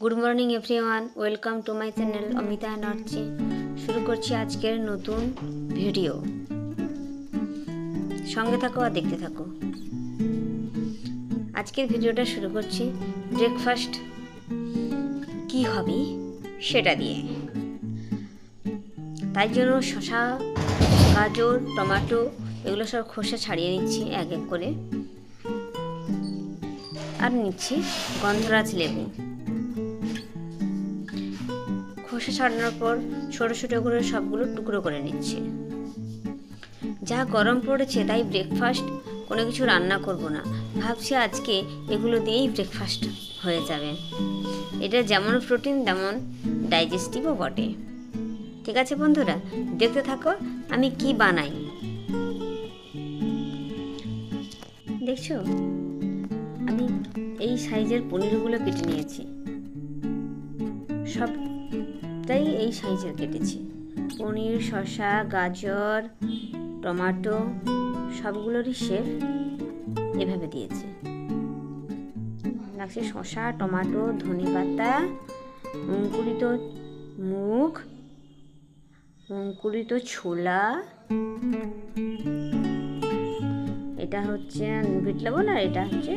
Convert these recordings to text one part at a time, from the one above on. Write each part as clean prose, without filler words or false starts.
Good morning everyone, welcome to my channel Amita Narchi. শুরু করছি আজকের নতুন ভিডিও। সঙ্গে থাকো আর দেখতে থাকো। আজকের ভিডিওটা শুরু করছি ব্রেকফাস্ট কি হবে সেটা দিয়ে। তাই জন্য শসা, গাজর, টমেটো এগুলো সব খোসা ছাড়িয়ে নিচ্ছি এক এক করে। আর নিচ্ছি গন্ধরাজ লেবু। খোসা ছাড়ানোর পর ছোটো ছোটো করে সবগুলো টুকরো করে নিচ্ছি। যা গরম পড়েছে তাই ব্রেকফাস্ট কোনো কিছু রান্না করব না, ভাবছি আজকে এগুলো দিয়েই ব্রেকফাস্ট হয়ে যাবে। এটা যেমন প্রোটিন তেমন ডাইজেস্টিভও বটে। ঠিক আছে বন্ধুরা, দেখতে থাকো আমি কি বানাই। দেখছো, আমি এই সাইজের পনিরগুলো কেটে নিয়েছি। সবটাই এই সাইজের কেটেছি। পনির, শসা, গাজর, টমেটো সবগুলোরই শেপ এভাবে দিয়েছি। লাগছে শসা, টমেটো, ধনেপাতা, অঙ্কুরিত মুগ, অঙ্কুরিত ছোলা, এটা হচ্ছে বিট লবণ, আর এটা হচ্ছে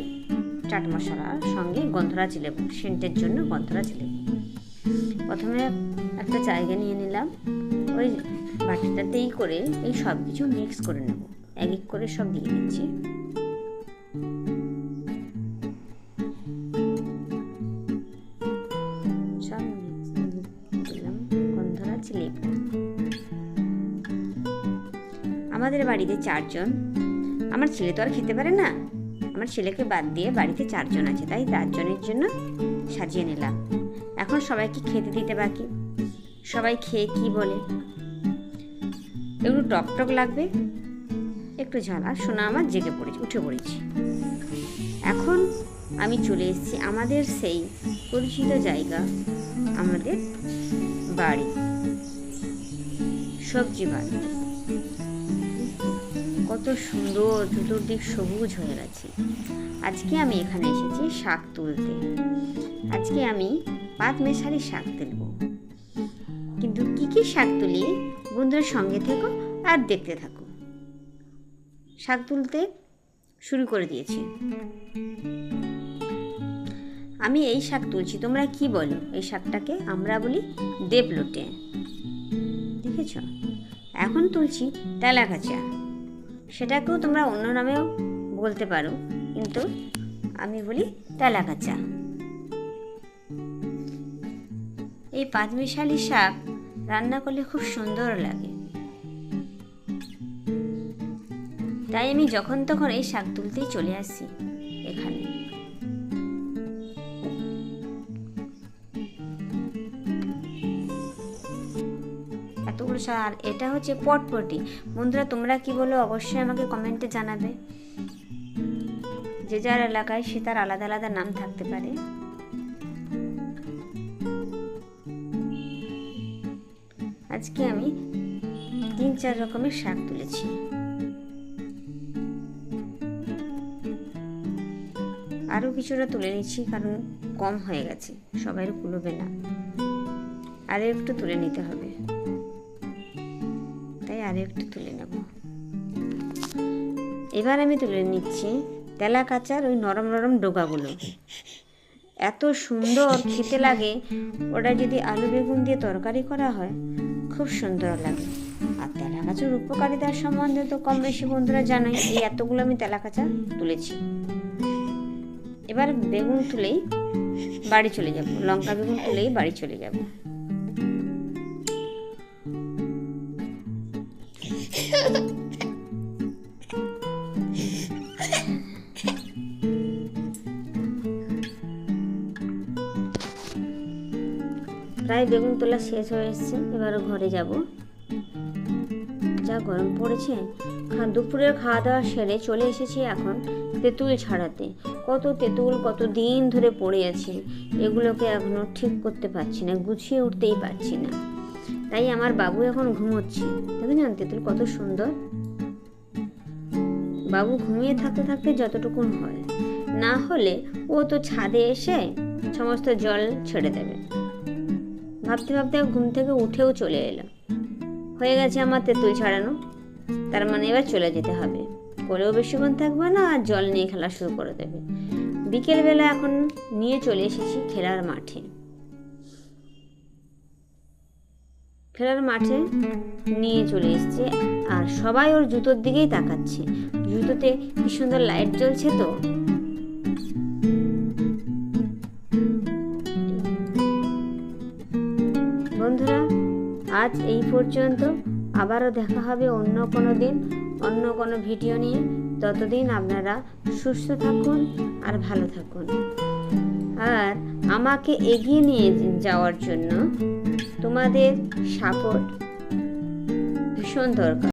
চাট মশলা, সঙ্গে গন্ধরাজ লেবু, সেন্টের জন্য গন্ধরাজ লেবু। প্রথমে একটা জায়গা নিয়ে নিলাম, ওই বাটিটাতেই করে এই সব কিছু মিক্স করে নেব। এক এক করে সব দিয়ে দিচ্ছি। সব দিলাম গন্ধরাজ লেবু। আমাদের বাড়িতে 4 জন। আমার ছেলে তো আর খেতে পারে না, আমার ছেলেকে বাদ দিয়ে বাড়িতে 4 জন আছে, তাই 4 জনের জন্য সাজিয়ে নিলাম। এখন সবাইকে খেতে দিতে বাকি। সবাই খেয়ে কি বলে, একটু টক টক লাগবে, একটু ঝাল। আর সোনা আমার উঠে পড়েছি। এখন আমি চলে এসেছি আমাদের সেই পরিচিত জায়গা, আমাদের বাড়ি, সবজি বাড়ি। কত সুন্দর, চতুর্দিক সবুজ হয়ে গেছে। আজকে আমি এখানে এসেছি শাক তুলতে। আজকে আমি 5 মেশালি শাক তুলব। কিন্তু কি কি শাক তুলি বন্ধুদের সঙ্গে থেকো আর দেখতে থাকো। শাক তুলতে শুরু করে দিয়েছি। আমি এই শাক তুলছি, তোমরা কি বলো? এই শাকটাকে আমরা বলি দেবলোটে, দেখেছ? এখন তুলছি তেলাকাচা, সেটাকেও তোমরা অন্য নামেও বলতে পারো, কিন্তু আমি বলি তেলাকাচা। এই 5 মেশালি শাক রান্না করলে খুব সুন্দর লাগে। তাই আমি যখন তখন এই শাক তুলতেই চলে আসি এখানে। এতগুলো শাক। আর এটা হচ্ছে পটপটি। বন্ধুরা তোমরা কি বলো অবশ্যই আমাকে কমেন্টে জানাবে। যে যার এলাকায় সে তার আলাদা আলাদা নাম থাকতে পারে। আজকে আমি 3-4 রকমের শাক তুলেছি। আরও কিছুটা তুলে নিচ্ছি, কারণ কম হয়ে গেছে, সবাই কুলোবে না, আরও একটু তুলে নিতে হবে, তাই আরও একটু তুলে নেব। এবার আমি তুলে নিচ্ছি তেলাকাচার ওই নরম নরম ডোকাগুলো। এত সুন্দর খেতে লাগে, ওটা যদি আলু বেগুন দিয়ে তরকারি করা হয় খুব সুন্দর লাগে। আর তেলাকাচার উপকারিতার সম্বন্ধে তো কম বেশি বন্ধুরা জানাই। এই এতগুলো আমি তেলাকাচা তুলেছি। এবার বেগুন তুলেই বাড়ি চলে যাব, লঙ্কা বেগুন তুলেই বাড়ি চলে যাব। প্রায় বেগুন তোলা শেষ হয়ে এসছে, এবারও ঘরে যাব। যা গরম পড়েছে। দুপুরের খাওয়া দাওয়া সেরে চলে এসেছি এখন তেঁতুল ছাড়াতে। কত তেঁতুল কত দিন ধরে পড়ে আছে, এগুলোকে এখনো ঠিক করতে পারছি না, গুছিয়ে উঠতেই পারছি না। তাই আমার বাবু এখন ঘুমোচ্ছে। দেখেন তেঁতুল কত সুন্দর। বাবু ঘুমিয়ে থাকতে থাকতে যতটুকুন হয়, না হলে ও তো ছাদে এসে সমস্ত জল ছেড়ে দেবে। ভাবতে ভাবতে ঘুম থেকে উঠেও চলে এলো। হয়ে গেছে আমার তেঁতুল ছাড়ানো, তার মানে এবার চলে যেতে হবে। করেও বেশিক্ষণ থাকবে না, আর জল নিয়ে খেলা শুরু করে দেবে। বিকেলবেলা এখন নিয়ে চলে এসেছি খেলার মাঠে। খেলার মাঠে নিয়ে চলে এসছে, আর সবাই ওর জুতোর দিকেই তাকাচ্ছে। জুতোতে কি সুন্দর লাইট জ্বলছে তো। বন্ধুরা, আজ এই পর্যন্ত। আবারও দেখা হবে অন্য কোনো দিন, অন্য কোনো ভিডিও নিয়ে। ততদিন আপনারা সুস্থ থাকুন আর ভালো থাকুন। আর আমাকে এগিয়ে নিয়ে যাওয়ার জন্য তোমাদের সাপোর্ট ভীষণ দরকার।